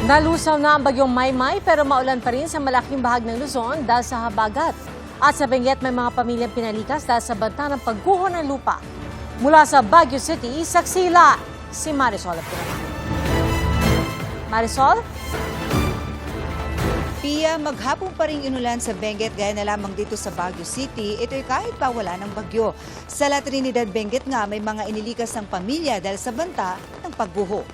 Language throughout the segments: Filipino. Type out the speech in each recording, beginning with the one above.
Nalusaw na ang bagyong Maymay pero maulan pa rin sa malaking bahag ng Luzon dahil sa habagat. At sa Benguet may mga pamilyang pinalikas dahil sa banta ng pagguho ng lupa. Mula sa Baguio City, saksila si Marisol. Marisol? Pia, maghapon pa rin inulan sa Benguet gaya na lamang dito sa Baguio City. Ito'y kahit pa wala ng bagyo. Sa La Trinidad, Benguet nga may mga inilikas ng pamilya dahil sa banta ng pagguho.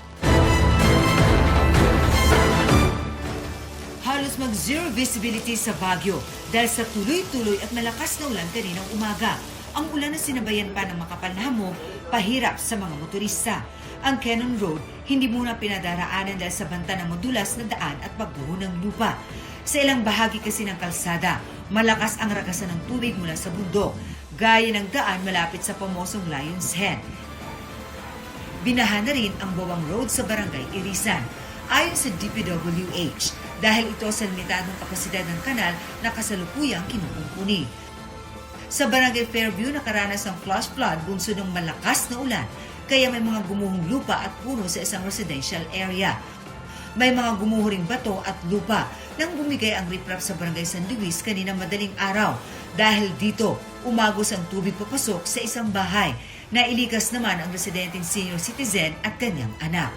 Halos mag-zero visibility sa Baguio dahil sa tuloy-tuloy at malakas na ulan kaninang umaga. Ang ulan na sinabayan pa ng makapal na hamog, pahirap sa mga motorista. Ang Cannon Road hindi muna pinadaraanan dahil sa banta ng madulas na daan at pagguho ng lupa. Sa ilang bahagi kasi ng kalsada, malakas ang ragasan ng tubig mula sa bundok, gaya ng daan malapit sa pamosong Lion's Head. Binaha na rin ang Bawang Road sa Barangay Irisan. Ayon sa DPWH, dahil ito sa limitadong kapasidad ng kanal na kasalukuyang kinukumpuni. Sa Barangay Fairview, nakaranas ng flash flood bunsod ng malakas na ulan, kaya may mga gumuhong lupa at puno sa isang residential area. May mga gumuho ring bato at lupa nang bumigay ang riprap sa Barangay San Luis kanina madaling araw. Dahil dito, umagos ang tubig papasok sa isang bahay. Nailikas naman ang residenteng senior citizen at kanyang anak.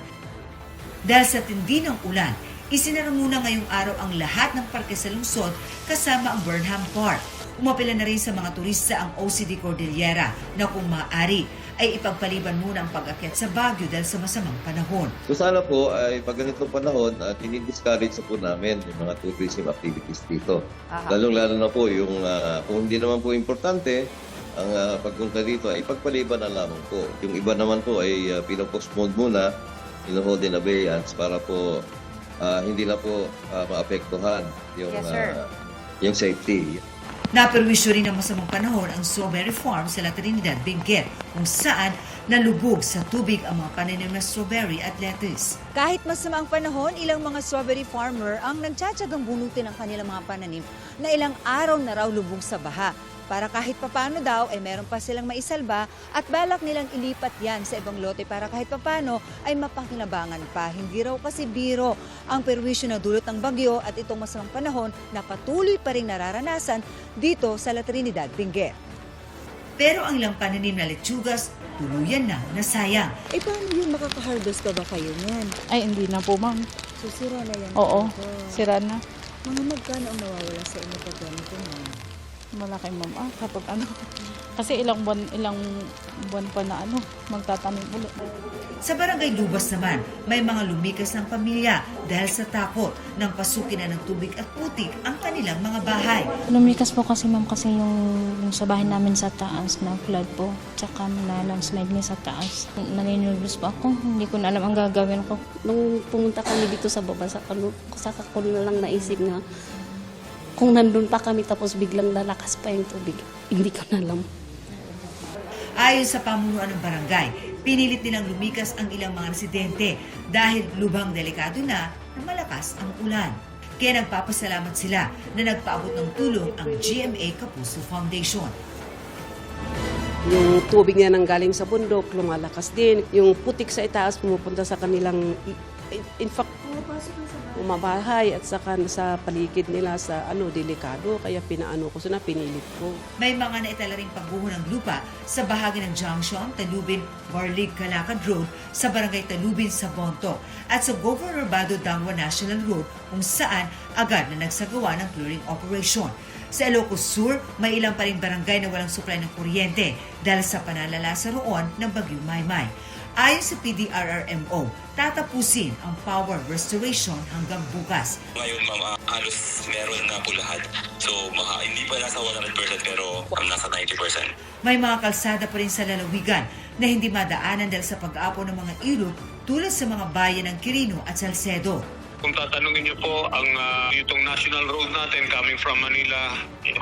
Dahil sa tindi ng ulan, isinara muna ngayong araw ang lahat ng parke sa lungsod kasama ang Burnham Park. Umapila na rin sa mga turista ang OCD Cordillera na kung maaari ay ipagpaliban muna ang pag-akyat sa Baguio dahil sa masamang panahon. So sana po ay pag ganitong panahon at dinidiscourage po namin yung mga tourism activities dito. Lalong-lalo na po yung kung hindi naman po importante ang pagpunta dito ay ipagpaliban na lamang po. Yung iba naman po ay pinopostpone muna, hold in abeyance para po hindi na po maapektuhan yung, yung safety. Naperwisyo rin ng masamang panahon ang strawberry farm sa La Trinidad, Benguet, kung saan nalubog sa tubig ang mga pananim na strawberry at lettuce. Kahit masamang panahon, ilang mga strawberry farmer ang nagtsatsagang bunutin ang kanilang mga pananim na ilang araw na raw lubog sa baha. Para kahit papano daw ay meron pa silang maisalba at balak nilang ilipat yan sa ibang lote para kahit papano ay mapakinabangan pa. Hindi raw kasi biro ang perwisyo na dulot ng bagyo at itong masamang panahon na patuloy pa rin nararanasan dito sa La Trinidad, Benguet. Pero ang ilang pananim na lechugas, tuluyan na nasayang. Eh paano yun? Makaka-harvest pa ba kayo yan? Ay, hindi na po, ma'am. So sira na yan? Oo, sira na. Mga magkano ang nawawala sa inyo pag ganito, ma'am? Malaki, ma'am. Kapag ano. Kasi ilang buwan pa na magtatanim ulit. Sa Barangay Lubas naman, may mga lumikas ng pamilya dahil sa takot ng pasukin na ng tubig at putik ang kanilang mga bahay. Lumikas po kasi ma'am kasi yung sa bahay namin sa taas na flood po. Tsaka na landslide niya sa taas. Naninulbos po ako. Hindi ko na alam ang gagawin ko. Nung pumunta kami dito sa baba, sa ko na lang naisip na kung nandun pa kami tapos biglang lalakas pa yung tubig, hindi ko na alam. Ayon sa pamunuan ng barangay, pinilit nilang lumikas ang ilang mga residente dahil lubhang delikado na malakas ang ulan. Kaya nagpapasalamat sila na nagpaabot ng tulong ang GMA Kapuso Foundation. Yung tubig niya nang galing sa bundok, lumalakas din. Yung putik sa itaas pumupunta sa kanilang, in fact, umabahay at saka sa paligid nila sa delikado. Kaya pinaano ko sila, pinilit ko. May mga naitala ring pagguho ng lupa sa bahagi ng Junction, Talubin, Barlig, Calacad Road sa Barangay Talubin sa Bonto at sa Governor Bado Dangwa National Road kung saan agad na nagsagawa ng clearing operation. Sa Ilocos Sur, may ilang pa ring barangay na walang supply ng kuryente dahil sa panalala sa roon ng Bagyong Maymay. Ayon sa PDRRMO, tatapusin ang power restoration hanggang bukas. Ngayon, ma'am, halos meron na po lahat. So, hindi pa nasa 100% pero nasa 90%. May mga kalsada pa rin sa lalawigan na hindi madaanan dahil sa pag-apo ng mga ilog tulad sa mga bayan ng Quirino at Salcedo. Kung tatanungin niyo po, itong national road natin coming from Manila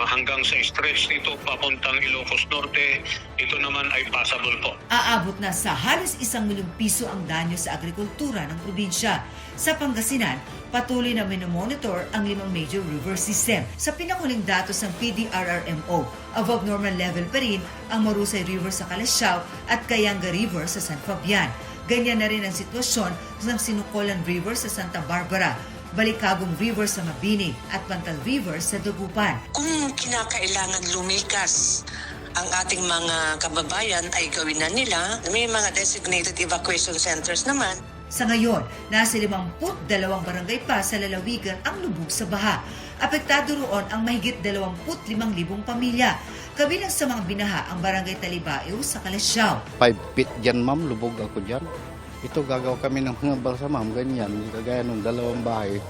hanggang sa stretch nito papuntang Ilocos Norte, ito naman ay passable po. Aabot na sa halos 1 milyong piso ang danyo sa agrikultura ng probinsya. Sa Pangasinan, patuloy na minomonitor ang 5 major river system. Sa pinakuling datos ng PDRRMO, above normal level pa rin ang Marusay River sa Calasiao at Cayanga River sa San Fabian. Ganyan na rin ang sitwasyon ng Sinukolan River sa Santa Barbara, Balikagong River sa Mabini at Pantal River sa Dagupan. Kung kinakailangan lumikas ang ating mga kababayan ay gawin na nila. May mga designated evacuation centers naman. Sa ngayon, nasa 52 barangay pa sa lalawigan ang lubog sa baha. Apektado roon ang mahigit 25,000 pamilya. Kabilang sa mga binaha ang barangay Talibao sa Kalasyaw. 5 feet dyan, ma'am. Lubog ako dyan. Ito gagawa kami ng mga balsa, ma'am. Ganyan. Kagaya ng 2 bahay.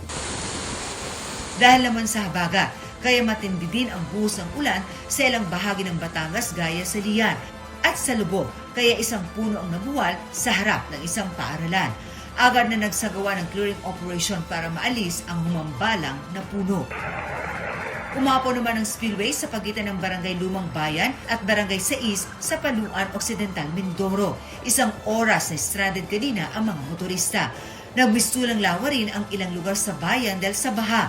Dahil naman sa habagat, kaya matindi din ang buhos ng ulan sa ilang bahagi ng Batangas gaya sa Lian. At sa Lubog, kaya isang puno ang nabuwal sa harap ng isang paaralan. Agad na nagsagawa ng clearing operation para maalis ang humambalang na puno. Umapaw naman ang spillway sa pagitan ng Barangay Lumang Bayan at Barangay 6 sa Paluan Occidental, Mindoro. 1 oras na stranded kanina ang mga motorista. Nagmistulang lawa rin ang ilang lugar sa bayan dahil sa baha.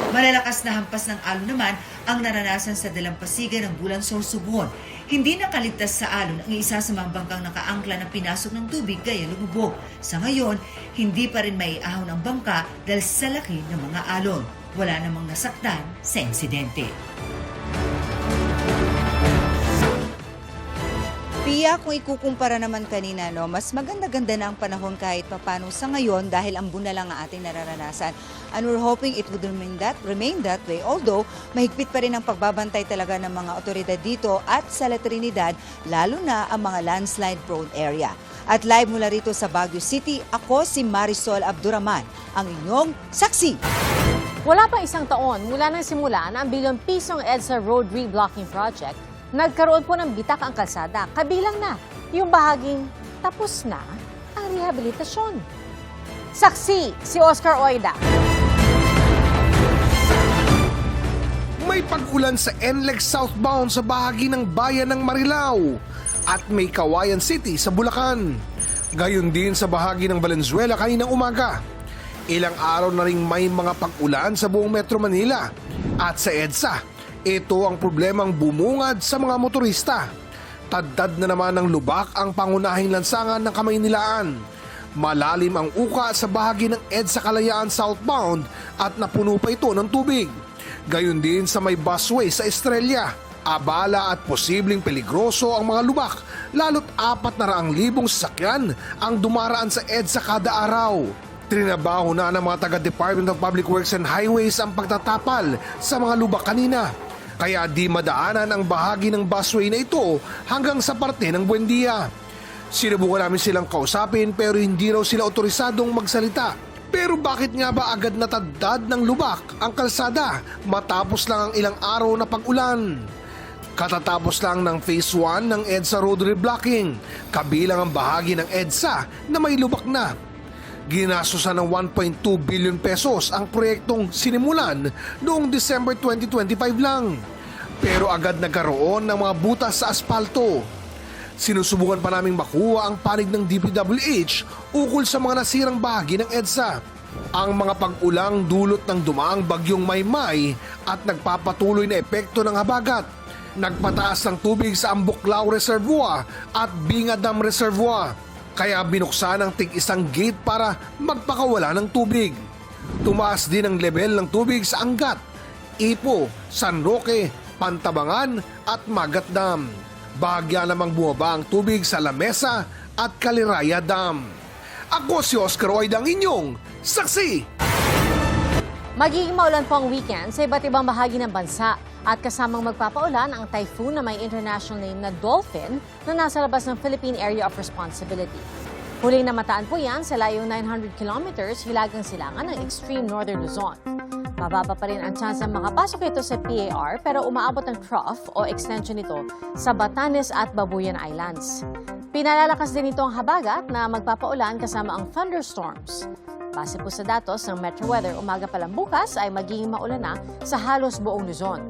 Malalakas na hampas ng alon naman ang naranasan sa dalampasigan ng Bulan Sorsogon. Hindi nakaligtas sa alon ang isa sa mga bangkang nakaangkla na pinasok ng tubig gaya lumubog. Sa ngayon, hindi pa rin maiahon ang bangka dahil sa laki ng mga alon. Wala namang nasaktan sa insidente. Pia, kung ikukumpara naman kanina, no, mas maganda-ganda na ang panahon kahit papano sa ngayon dahil ambon na lang ang ating nararanasan. And we're hoping it would remain that way. Although, mahigpit pa rin ang pagbabantay talaga ng mga otoridad dito at sa La Trinidad, lalo na ang mga landslide-prone area. At live mula rito sa Baguio City, ako si Marisol Abduraman, ang inyong saksi. Wala pa isang taon mula nang simula na ang bilyong pisong EDSA Road Reblocking Project, nagkaroon po ng bitak ang kalsada. Kabilang na yung bahaging tapos na ang rehabilitasyon. Saksi si Oscar Oida. May pag-ulan sa NLEX southbound sa bahagi ng bayan ng Marilao at may Kawayan City sa Bulacan. Gayon din sa bahagi ng Valenzuela kaninang umaga. Ilang araw na ring may mga pag-ulan sa buong Metro Manila. At sa EDSA, ito ang problemang bumungad sa mga motorista. Taddad na naman ng lubak ang pangunahing lansangan ng Kamaynilaan. Malalim ang uka sa bahagi ng EDSA Kalayaan southbound at napuno pa ito ng tubig. Gayon din sa may busway sa Estrella. Abala at posibleng peligroso ang mga lubak, lalo't 400,000 sasakyan ang dumaraan sa EDSA kada araw. Trinabaho na ng mga taga-Department of Public Works and Highways ang pagtatapal sa mga lubak kanina. Kaya di madaanan ang bahagi ng busway na ito hanggang sa parte ng Buendia. Sinubukan namin silang kausapin pero hindi raw sila otorisadong magsalita. Pero bakit nga ba agad nataddad ng lubak ang kalsada matapos lang ang ilang araw na pag-ulan? Katatapos lang ng Phase 1 ng EDSA Road Reblocking, kabilang ang bahagi ng EDSA na may lubak na. Ginastusan ng 1.2 billion pesos ang proyektong sinimulan noong December 2025 lang. Pero agad nagkaroon ng mga butas sa aspalto. Sinusubukan pa naming makuha ang panig ng DPWH ukol sa mga nasirang bahagi ng EDSA. Ang mga pag-ulang dulot ng dumaang bagyong Maymay at nagpapatuloy na epekto ng habagat. Nagpataas ng tubig sa Ambuklao Reservoir at Binga Dam Reservoir. Kaya binuksan ang tig-isang gate para magpakawala ng tubig. Tumaas din ang level ng tubig sa Angat, Ipo, San Roque, Pantabangan at Magat Dam. Bahagya namang bumaba ang tubig sa Lamesa at Caliraya Dam. Ako si Oscar Oida, ang inyong saksi. Magiging maulan po ang weekend sa iba't ibang bahagi ng bansa at kasamang magpapaulan ang typhoon na may international name na Dolphin na nasa labas ng Philippine Area of Responsibility. Huling namataan po yan sa layong 900 kilometers hilagang silangan ng extreme northern Luzon. Mababa pa rin ang chance na makapasok ito sa PAR pero umaabot ang trough o extension nito sa Batanes at Babuyan Islands. Pinalalakas din ito ang habagat na magpapaulan kasama ang thunderstorms. Base po sa datos ng Metro Weather, umaga pa lang bukas ay magiging maulan na sa halos buong Luzon.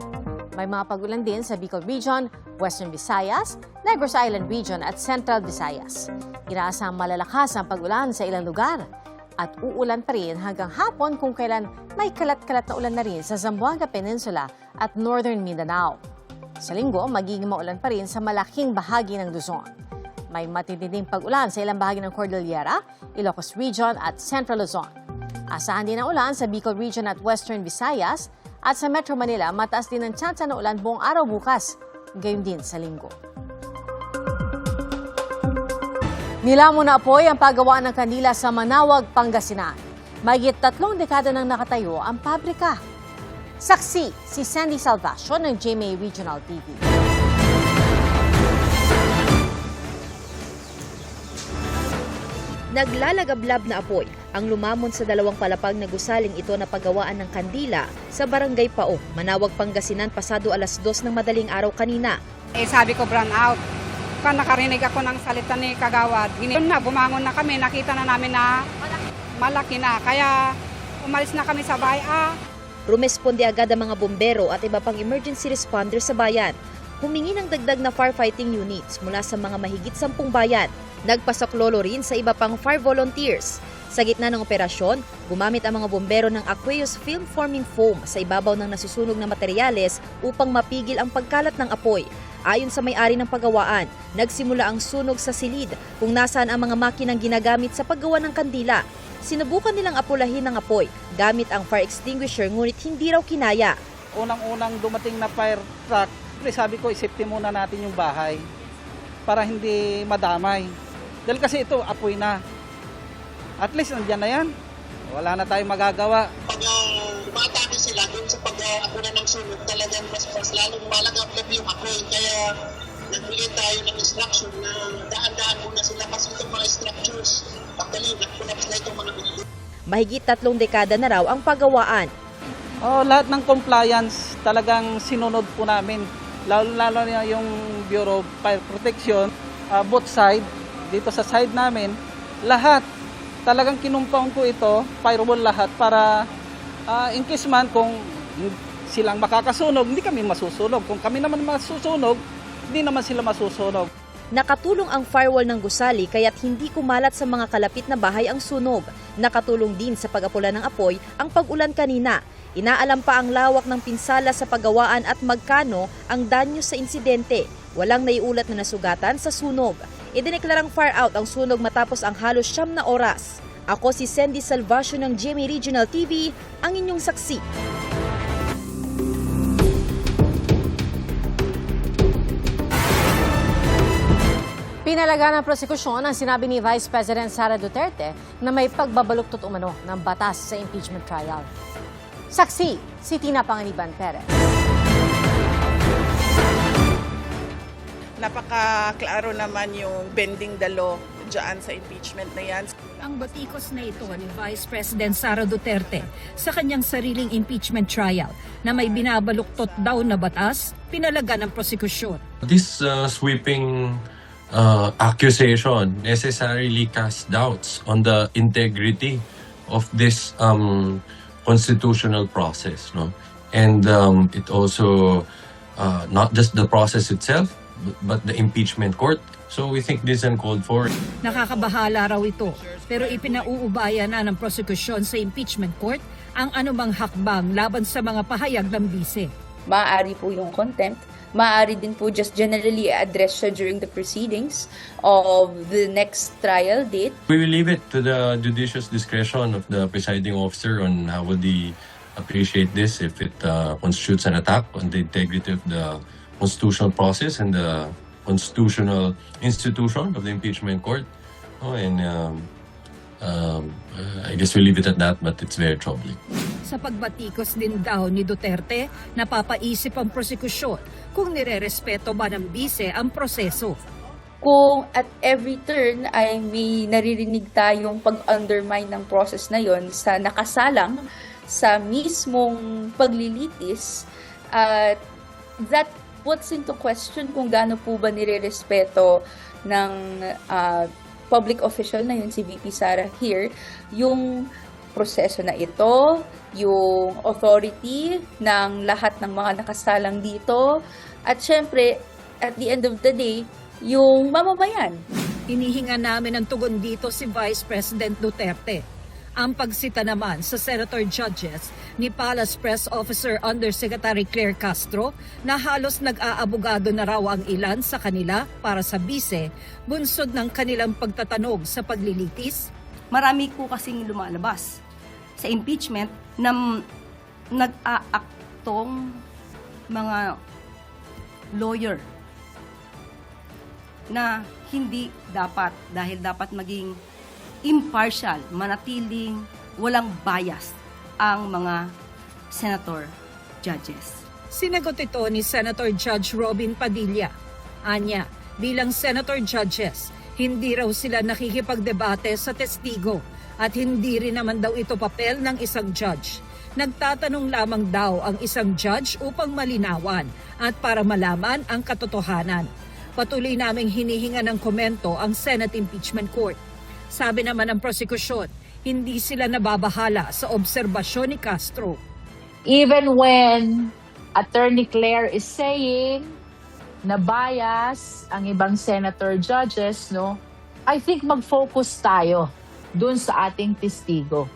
May mga pag-ulan din sa Bicol Region, Western Visayas, Negros Island Region at Central Visayas. Inaasahang malalakas ang pag-ulan sa ilang lugar at uulan pa rin hanggang hapon kung kailan may kalat-kalat na ulan na rin sa Zamboanga Peninsula at Northern Mindanao. Sa linggo, magiging maulan pa rin sa malaking bahagi ng Luzon. May matitinding pag-ulan sa ilang bahagi ng Cordillera, Ilocos Region at Central Luzon. Asahan din ang ulan sa Bicol Region at Western Visayas at sa Metro Manila, mataas din ang tsansa ng ulan buong araw bukas, gayon din sa Linggo. Nilamon na apoy ang paggawaan ng kandila sa Manawag, Pangasinan. Mahigit 3 dekada nang nakatayo ang pabrika. Saksi si Sandy Salvacion ng GMA Regional TV. Naglalagablab na apoy ang lumamon sa 2 palapag na gusaling ito na paggawaan ng kandila sa Barangay Pao, Manawag, Pangasinan pasado alas 2 ng madaling araw kanina. Sabi ko brown out. Kung nakarinig ako ng salita ni Kagawad, yun na, bumangon na kami, nakita na namin na malaki na. Kaya umalis na kami sa bahay. Rumesponde agad ang mga bombero at iba pang emergency responders sa bayan. Humingi ng dagdag na firefighting units mula sa mga mahigit 10 bayan. Nagpasaklolo rin sa iba pang fire volunteers. Sa gitna ng operasyon, gumamit ang mga bombero ng aqueous film forming foam sa ibabaw ng nasusunog na materyales upang mapigil ang pagkalat ng apoy. Ayon sa may-ari ng paggawaan, nagsimula ang sunog sa silid kung nasaan ang mga makinang ginagamit sa paggawa ng kandila. Sinubukan nilang apulahin ng apoy gamit ang fire extinguisher ngunit hindi raw kinaya. Unang-unang dumating na fire truck, sabi ko isipin muna natin yung bahay para hindi madamay. Dahil kasi ito apoy na. At least nandiyan na yan. Wala na tayong magagawa. Pag umatake sila dun sa pag-apuna ng sunog, talagang mas lalong malagablab yung apoy. Kaya nagbigay tayo ng instruction na daan-daan muna sila kasi itong mga structures. Actually, nagpunapos na itong mga bilis. Mahigit 3 dekada na raw ang paggawaan. Lahat ng compliance talagang sinunod po namin. Lalo na yung Bureau of Fire Protection, both side, dito sa side namin, lahat. Talagang kinumpaun ko ito, firewall lahat para in case man kung silang makakasunog, hindi kami masusunog. Kung kami naman masusunog, hindi naman sila masusunog. Nakatulong ang firewall ng gusali kaya't hindi kumalat sa mga kalapit na bahay ang sunog. Nakatulong din sa pag-apula ng apoy ang pag-ulan kanina. Inaalam pa ang lawak ng pinsala sa paggawaan at magkano ang danyo sa insidente. Walang naiulat na nasugatan sa sunog. Idineklarang fire out ang sunog matapos ang halos 9 na oras. Ako si Sandy Salvacion ng GMA Regional TV, ang inyong saksi. Pinalaga ng prosekusyon ang sinabi ni Vice President Sara Duterte na may pagbabaluktot umano ng batas sa impeachment trial. Saksi si Tina Panganiban Perez. Napaka-klaro naman yung bending the law dyan sa impeachment na yan. Ang batikos na ito ni Vice President Sara Duterte sa kanyang sariling impeachment trial na may binabaluktot daw na batas, pinalaga ng prosekusyon. This sweeping accusation necessarily casts doubts on the integrity of this constitutional process, no? And it also not just the process itself, but the impeachment court. So we think this is uncalled for. Nakakabahala raw ito, pero ipinauubaya na ng prosekusyon sa impeachment court ang anumang hakbang laban sa mga pahayag ng bise. Maaari po yung contempt, maaari din po just generally address siya during the proceedings of the next trial date. We will leave it to the judicious discretion of the presiding officer on how would he appreciate this if it constitutes an attack on the integrity of the constitutional process and the constitutional institution of the impeachment court. I guess we'll leave it at that, but it's very troubling. Sa pagbatikos din daw ni Duterte, napapaisip ang prosekusyon kung nirerespeto ba ng bise ang proseso. Kung at every turn ay may naririnig tayong pag-undermine ng process na yon sa nakasalang sa mismong paglilitis, that puts into question kung gaano po ba nirerespeto ng public official na yun, si VP Sara here, yung proseso na ito, yung authority ng lahat ng mga nakasalang dito, at syempre, at the end of the day, yung mamamayan. Inihinga namin ang tugon dito si Vice President Duterte. Ang pagsita naman sa Senator Judges ni Palace Press Officer Undersecretary Claire Castro na halos nag-aabogado na raw ang ilan sa kanila para sa bise, bunsod ng kanilang pagtatanog sa paglilitis. Marami po kasing lumalabas sa impeachment na nag-aaktong mga lawyer na hindi dapat, dahil dapat maging impartial, manatiling walang bias ang mga senator judges. Sinagot ito ni Senator Judge Robin Padilla. Anya, bilang senator judges, hindi raw sila nakikipagdebate sa testigo at hindi rin naman daw ito papel ng isang judge. Nagtatanong lamang daw ang isang judge upang malinawan at para malaman ang katotohanan. Patuloy naming hinihinga ng komento ang Senate Impeachment Court. Sabi naman ng prosekusyon, hindi sila nababahala sa obserbasyon ni Castro. Even when Attorney Claire is saying na bias ang ibang senator judges, no, I think mag-focus tayo dun sa ating testigo.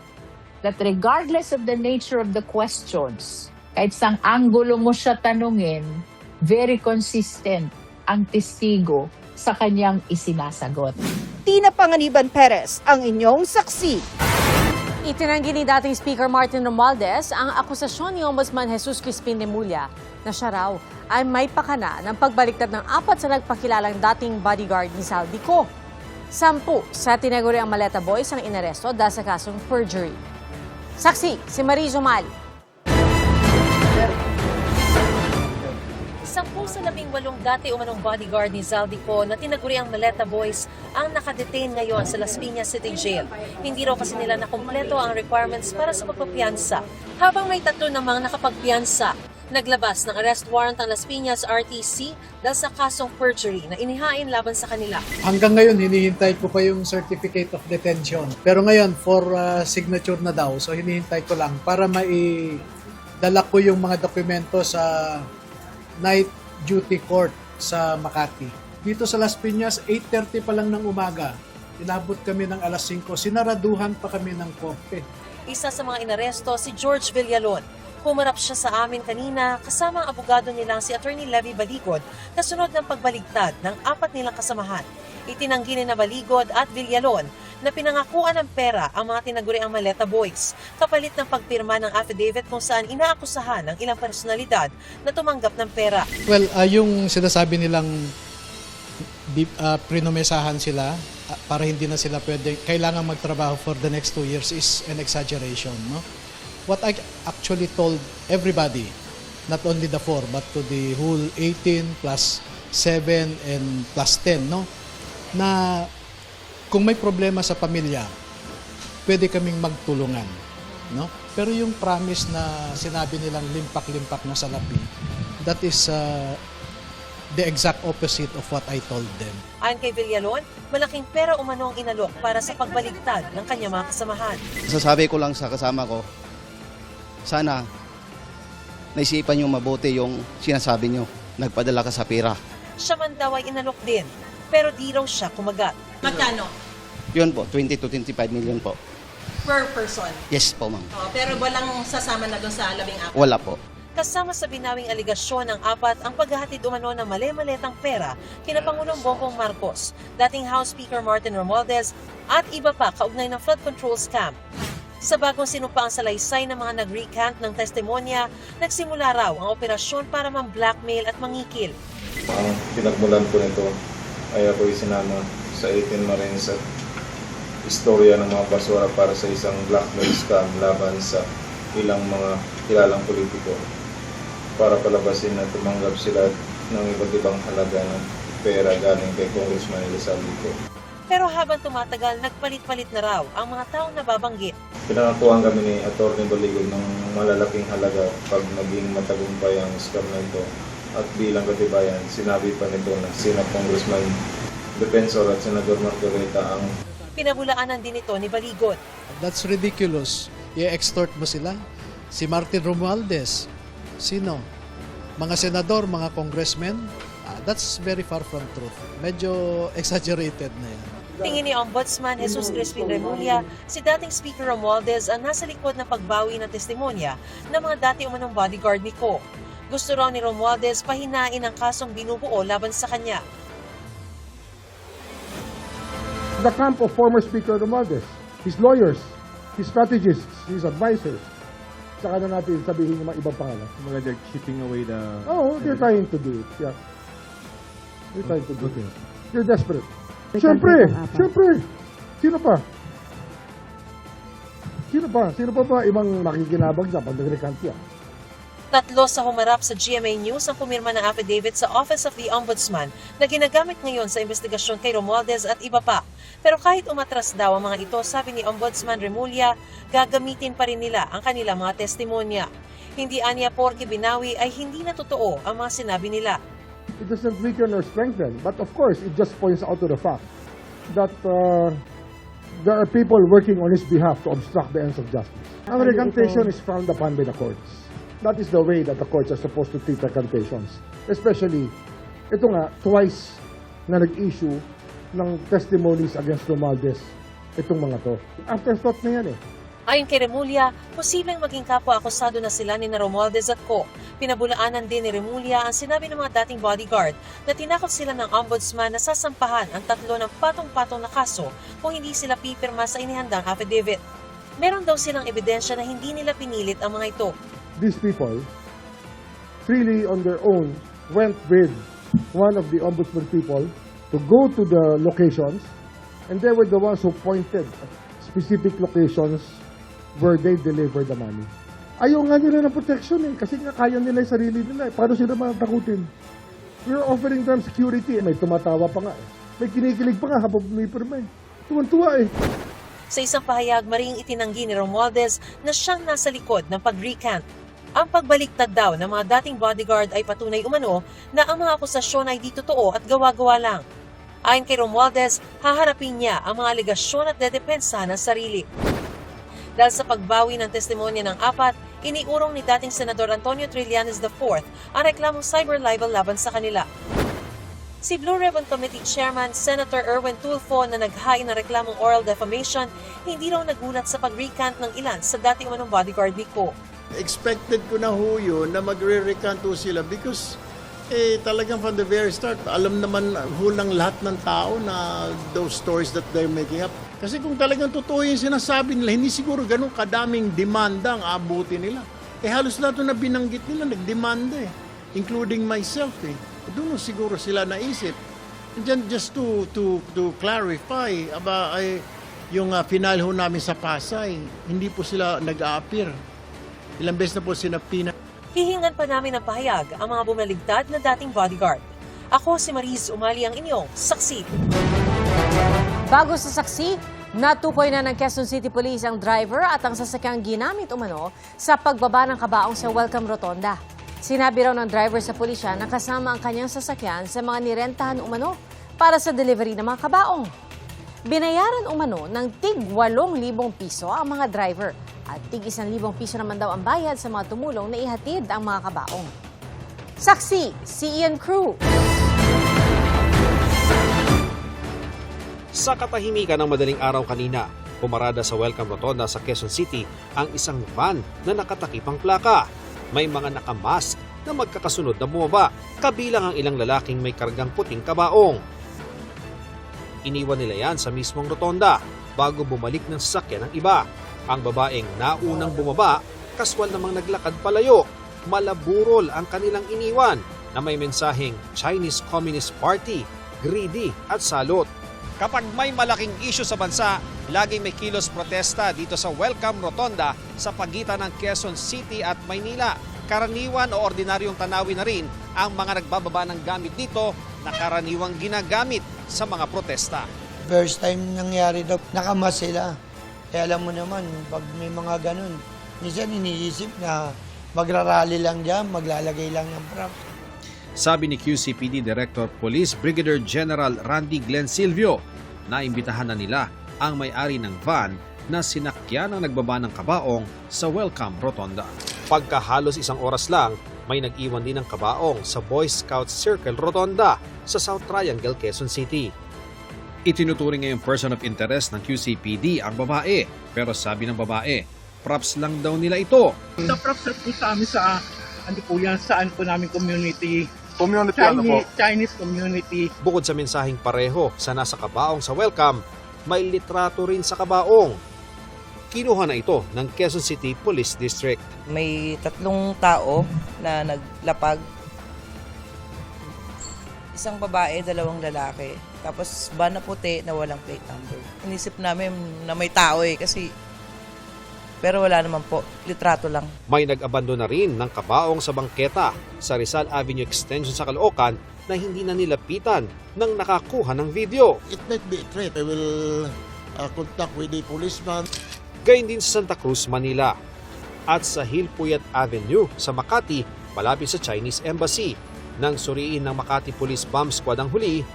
That regardless of the nature of the questions, kahit sang anggulo mo siya tanungin, very consistent ang testigo sa kanyang isinasagot. Tina Panganiban Perez, ang inyong saksi. Itinanggi ni dating Speaker Martin Romualdez ang akusasyon ni Ombudsman Jesus Crispin Remulla na siya raw ay may pakana ng pagbaliktad ng 4 sa nagpakilalang dating bodyguard ni Saldico. 10 sa tinaguriang Maleta Boys ang inaresto dahil sa kasong perjury. Saksi, si Marie Zumali. 10 sa 18 dati umanong bodyguard ni Zaldico na tinaguriang Maleta Boys ang nakadetain ngayon sa Las Piñas City Jail. Hindi raw kasi nila nakumpleto ang requirements para sa pagpapiyansa. Habang may 3 namang nakapagpiyansa, naglabas ng arrest warrant ang Las Piñas RTC dahil sa kasong perjury na inihain laban sa kanila. Hanggang ngayon, hinihintay ko pa yung certificate of detention. Pero ngayon, for signature na daw. So hinihintay ko lang para maidala ko yung mga dokumento sa night duty court sa Makati. Dito sa Las Piñas, 8:30 pa lang ng umaga. Inabot kami ng alas 5. Sinaraduhan pa kami ng korte. Isa sa mga inaresto si George Villalon. Humarap siya sa amin kanina kasama ang abogado nilang si Attorney Levy Baligod kasunod ng pagbaligtad ng 4 nilang kasamahan. Itinanggi ni na Baligod at Villalon na pinangakuan ng pera ang mga tinaguriang Maleta Boys kapalit ng pagpirma ng affidavit kung saan inaakusahan ng ilang personalidad na tumanggap ng pera. Well, yung sinasabi nilang prinomesahan sila para hindi na sila kailangan magtrabaho for the next 2 years is an exaggeration, no? What I actually told everybody, not only the 4, but to the whole 18 plus 7 and plus 10, no? Na kung may problema sa pamilya, pwede kaming magtulungan, no? Pero yung promise na sinabi nilang limpak-limpak na salapi, that is the exact opposite of what I told them. Ayon kay Villalon, malaking pera umano ang inalok para sa pagbaligtad ng kanyang mga kasamahan. Sasabi ko lang sa kasama ko, sana naisipan nyo mabuti yung sinasabi nyo, nagpadala ka sa pera. Siya man daw ay inalok din, pero di raw siya kumagat. Magkano? Yun po, 20 to 25 million po. Per person? Yes po, ma'am. Pero walang sasama na doon sa 14? Wala po. Kasama sa binawing aligasyon ng 4 ang paghahatid umano ng mali-maletang pera kina Pangulong Bongbong Marcos, dating House Speaker Martin Romualdez at iba pa kaugnay ng flood control scam. Sa bagong sinumpaang salaysay ng mga nag-recant ng testimonya, nagsimula raw ang operasyon para mang-blackmail at mangikil. Ang pinagmulan po nito ay ako'y sinama sa 18 Marines at istorya ng mga basura para sa isang blackmail scam laban sa ilang mga kilalang politiko para palabasin na tumanggap sila ng iba't ibang halaga ng pera galing kay Congressman Elizalde. Pero habang tumatagal, nagpalit-palit na raw ang mga taong nababanggit. Pinangakuan kami ni Atty. Baligod ng malalaking halaga pag naging matagumpay ang scam na ito. At bilang katibayan, sinabi pa nito na sina Congressman Defensor at Senador Marcoleta ang Pinabulaanan din ito ni Baligod. That's ridiculous. I-extort mo sila? Si Martin Romualdez? Sino? Mga senador, mga congressmen? That's very far from truth. Medyo exaggerated na yan. Tingin ni Ombudsman Jesus Crispin Remulla, si dating Speaker Romualdez ang nasa likod ng pagbawi ng testimonya ng mga dati umanong bodyguard ni Ko. Gusto raw ni Romualdez pahinain ang kasong binubuo laban sa kanya. The camp of former Speaker Romualdez, his lawyers, his strategists, his advisors, saka na natin sabihin yung mga ibang pangalan. Mga they're chipping away the... Oh, they're trying to do it, yeah. They're trying to do it. They're desperate. Siyempre! Sino pa? Sino pa ba ibang makikinabang sa pag nag-recant yan? Tatlo sa humarap sa GMA News ang pumirma ng affidavit sa Office of the Ombudsman na ginagamit ngayon sa investigasyon kay Romualdez at iba pa. Pero kahit umatras daw ang mga ito, sabi ni Ombudsman Remulla, gagamitin pa rin nila ang kanilang mga testimonya. Hindi anya porke binawi ay hindi na totoo ang mga sinabi nila. It doesn't weaken or strengthen, but of course, it just points out to the fact that there are people working on his behalf to obstruct the ends of justice. Ang recantation is frowned upon by the courts. That is the way that the courts are supposed to treat recantations. Especially, ito nga, twice na nag-issue ng testimonies against Romualdez itong mga to. Afterthought na yan eh. Ayon kay Remulla, posibleng maging kapwa-akusado na sila ni Romualdez at Ko. Pinabulaanan din ni Remulla ang sinabi ng mga dating bodyguard na tinakot sila ng ombudsman na sasampahan ang tatlo ng patong-patong na kaso kung hindi sila pipirma sa inihandang affidavit. Meron daw silang ebidensya na hindi nila pinilit ang mga ito. These people, freely on their own, went with one of the ombudsman people to go to the locations, and they were the ones who pointed at specific locations where they deliver the money. Ayaw nga nila ng protection eh, kasi nga kaya nila yung sarili nila eh. Paano sila matakutin? We're offering them security eh. May tumatawa pa nga eh. May kinikilig pa nga habang pumipirma eh. Tuwan-tuwa eh. Sa isang pahayag, maring itinanggi ni Romualdez na siyang nasa likod ng pag-recant. Ang pagbaliktad daw ng mga dating bodyguard ay patunay umano na ang mga akusasyon ay di totoo at gawa-gawa lang. Ayon kay Romualdez, haharapin niya ang mga alegasyon at dedepensa ng sarili. Dahil sa pagbawi ng testimonya ng apat, iniurong ni dating Senador Antonio Trillanes IV ang reklamong cyber libel laban sa kanila. Si Blue Ribbon Committee Chairman Senator Erwin Tulfo na naghain ng reklamong oral defamation, hindi raw nagulat sa pag-recant ng ilan sa dati umanong bodyguard ni Ko. Expected ko na ho yun na magre-recant ho sila because talagang from the very start, alam naman ho ng lahat ng tao na those stories that they're making up. Kasi kung talagang totoo yung sinasabi nila, hindi siguro ganun kadaming demanda ang abutin nila. Halos lahat na binanggit nila, nagdemanda eh. Including myself eh. Doon siguro sila naisip. And then just to clarify, yung final ho namin sa Pasay, hindi po sila nag-a-appear. Ilang beses na po sinapina. Hihingan pa namin ng pahayag ang mga bumaligtad na dating bodyguard. Ako si Mariz Umali ang inyong saksi. Bago sa saksi, natukoy na ng Quezon City Police ang driver at ang sasakyang ginamit umano sa pagbaba ng kabaong sa Welcome Rotonda. Sinabi raw ng driver sa pulisya na kasama ang kanyang sasakyan sa mga nirentahan umano para sa delivery ng mga kabaong. Binayaran umano ng tig 8,000 piso ang mga driver at tig 1,000 piso naman daw ang bayad sa mga tumulong na ihatid ang mga kabaong. Saksi, si Ian Crew. Sa katahimikan ng madaling araw kanina, pumarada sa Welcome Rotonda sa Quezon City ang isang van na nakatakipang plaka. May mga nakamask na magkakasunod na bumaba, kabilang ang ilang lalaking may kargang puting kabaong. Iniwan nila yan sa mismong rotonda bago bumalik ng sasakyan ng iba. Ang babaeng naunang bumaba, kaswal namang naglakad palayo. Malaburol ang kanilang iniwan na may mensaheng Chinese Communist Party, greedy at salot. Kapag may malaking issue sa bansa, laging may kilos protesta dito sa Welcome Rotonda sa pagitan ng Quezon City at Maynila. Karaniwan o ordinaryong tanawin na rin ang mga nagbababa ng gamit dito na karaniwang ginagamit sa mga protesta. First time nangyari daw, nakamas sila. Kaya alam mo naman, pag may mga ganun, minsan iniisip na magrarally lang dyan, maglalagay lang ng props. Sabi ni QCPD Director Police Brigadier General Randy Glenn Silvio, naimbitahan na nila ang may-ari ng van na sinakyan ang nagbaba ng kabaong sa Welcome Rotonda. Pagkahalos isang oras lang, may nag-iwan din ng kabaong sa Boy Scout Circle Rotonda sa South Triangle, Quezon City. Itinuturing ngayong person of interest ng QCPD ang babae. Pero sabi ng babae, props lang daw nila ito. Sa props po sa amin sa, ano po yan, saan po namin community. Community Chinese, ano po? Chinese community. Bukod sa mensaheng pareho sa nasa kabaong sa welcome, may litrato rin sa kabaong. Kinuha na ito ng Quezon City Police District. May 3 tao na naglapag. Isang babae, 2 lalaki. Tapos van na puti na walang plate number. Inisip namin na may tao kasi pero wala naman po, litrato lang. May nag-abandon na rin ng kabaong sa bangketa sa Rizal Avenue Extension sa Caloocan na hindi na nilapitan nang nakakuha ng video. It might be a threat. I will contact with the policeman. Gayun din sa Santa Cruz, Manila. At sa Hilpuyat Avenue sa Makati, malapit sa Chinese Embassy. Nang suriin ng Makati Police Bomb Squad ang huli,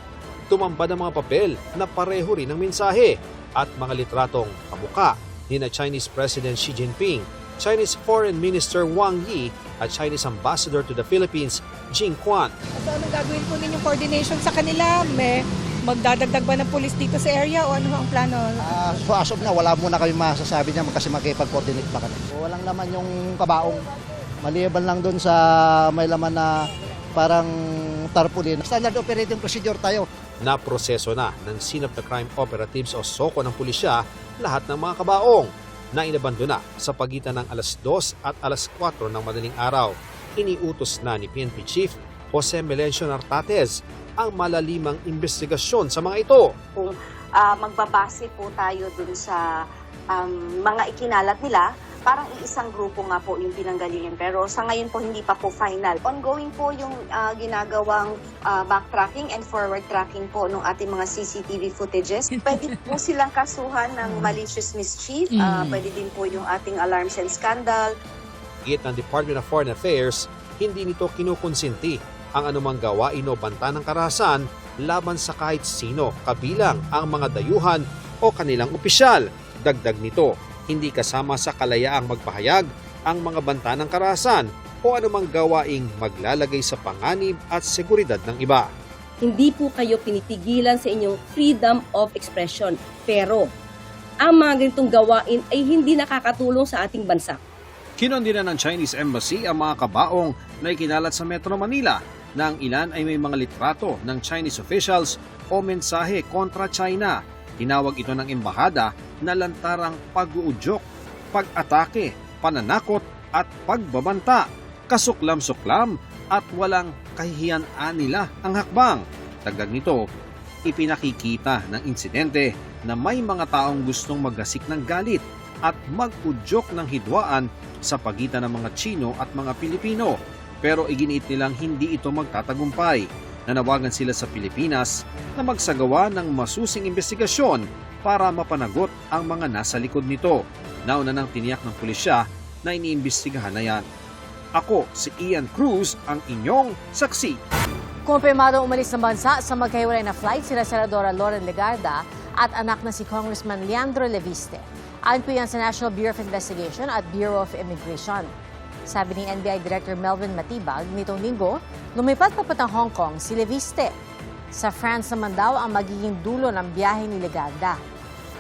tumambad ang mga papel na pareho rin ang mensahe at mga litratong kamuka ni na Chinese President Xi Jinping, Chinese Foreign Minister Wang Yi at Chinese Ambassador to the Philippines, Jing Quan. So anong gagawin po ninyong coordination sa kanila? May magdadagdag ba ng police dito sa area o ano ang plano? So as of na, wala muna kami masasabi niya kasi makipag-coordinate pa kami. Walang laman yung kabaong. Maliban lang doon sa may laman na parang tarpaulin. Standard operating procedure tayo. Naproseso na ng Scene of the Crime Operatives o SOCO ng pulisya lahat ng mga kabaong na inabandona sa pagitan ng alas 2 at alas 4 ng madaling araw. Iniutos na ni PNP Chief Jose Melencio Nartates ang malalimang investigasyon sa mga ito. Kung magbabase po tayo dun sa mga ikinalat nila, parang iisang grupo nga po yung pinanggalingan. Pero sa ngayon po hindi pa po final. Ongoing po yung ginagawang backtracking and forward tracking po ng ating mga CCTV footages. Pwede po silang kasuhan ng malicious mischief. Pwede din po yung ating alarms and scandal. Git ng Department of Foreign Affairs, hindi nito kinukonsinti ang anumang gawain o banta ng karahasan laban sa kahit sino, kabilang ang mga dayuhan o kanilang opisyal. Dagdag nito, hindi kasama sa kalayaang magpahayag ang mga banta ng karahasan o anumang gawaing maglalagay sa panganib at seguridad ng iba. Hindi po kayo pinitigilan sa inyong freedom of expression. Pero, ang mga ganitong gawain ay hindi nakakatulong sa ating bansa. Kinondina ng Chinese Embassy ang mga kabaong na ikinalat sa Metro Manila na ang ilan ay may mga litrato ng Chinese officials o mensahe kontra China. Tinawag ito ng embahada na lantarang pag-uudyok, pag-atake, pananakot at pagbabanta, kasuklam-suklam at walang kahihiyan-an nila ang hakbang. Dagdag nito, ipinakikita ng insidente na may mga taong gustong maggasik ng galit at mag-udyok ng hidwaan sa pagitan ng mga Chino at mga Pilipino. Pero iginiit nilang hindi ito magtatagumpay. Nanawagan sila sa Pilipinas na magsagawa ng masusing investigasyon para mapanagot ang mga nasa likod nito. Nauna nang tiniyak ng pulisya na iniimbestigahan na yan. Ako, si Ian Cruz, ang inyong saksi. Kumpirmado umalis ng bansa sa magkahiwalay na flight sina Senadora Loren Legarda at anak na si Congressman Leandro Leviste. Ayon po yan sa National Bureau of Investigation at Bureau of Immigration. Sabi ni NBI Director Melvin Matibag, nitong linggo, lumipat papuntang Hong Kong si Leviste. Sa France naman daw ang magiging dulo ng biyahe ni Legarda.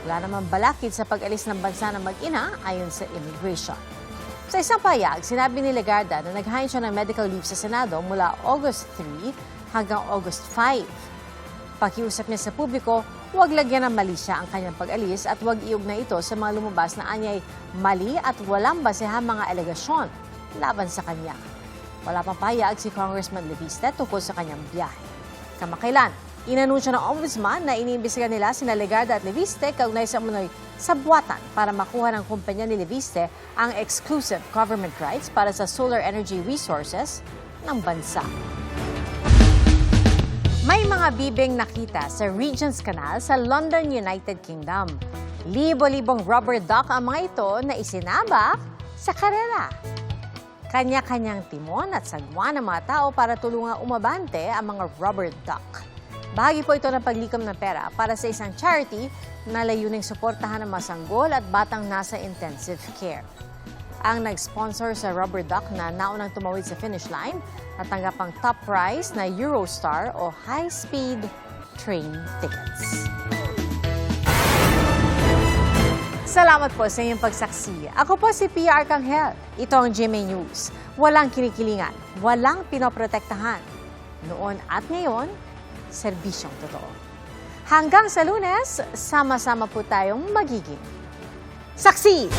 Wala namang balakid sa pag-alis ng bansa ng mag-ina ayon sa immigration. Sa isang payag, sinabi ni Legarda na naghain siya ng medical leave sa Senado mula August 3 hanggang August 5. Pakiusap niya sa publiko, huwag lagyan ng mali siya ang kanyang pag-alis at huwag iugnay ito sa mga lumabas na anyay mali at walang basehan mga alegasyon laban sa kanya. Wala pang payag si Congressman Leviste tungkol sa kanyang biyahe. Kamakailan, inanunsyo ng Ombudsman na iniimbestigahan nila sina Legarda at Leviste kaugnay sa umunoy sabwatan para makuha ng kumpanya ni Leviste ang exclusive government rights para sa solar energy resources ng bansa. May mga bibing nakita sa Regent's Canal sa London, United Kingdom. Libo-libong rubber duck ang mga ito na isinabak sa karera. Kanya-kanyang timon at sagwa ng mga tao para tulungang umabante ang mga rubber duck. Bahagi po ito ng paglikom ng pera para sa isang charity na layuning suportahan ng mga sanggol at batang nasa intensive care. Ang nag-sponsor sa rubber duck na naunang tumawid sa finish line, natanggap ang top prize na Eurostar o high-speed train tickets. Salamat po sa inyong pagsaksi. Ako po si Pia Arcangel. Ito ang GMA News. Walang kinikilingan, walang pinoprotektahan. Noon at ngayon, serbisyong totoo. Hanggang sa Lunes, sama-sama po tayong magiging saksi!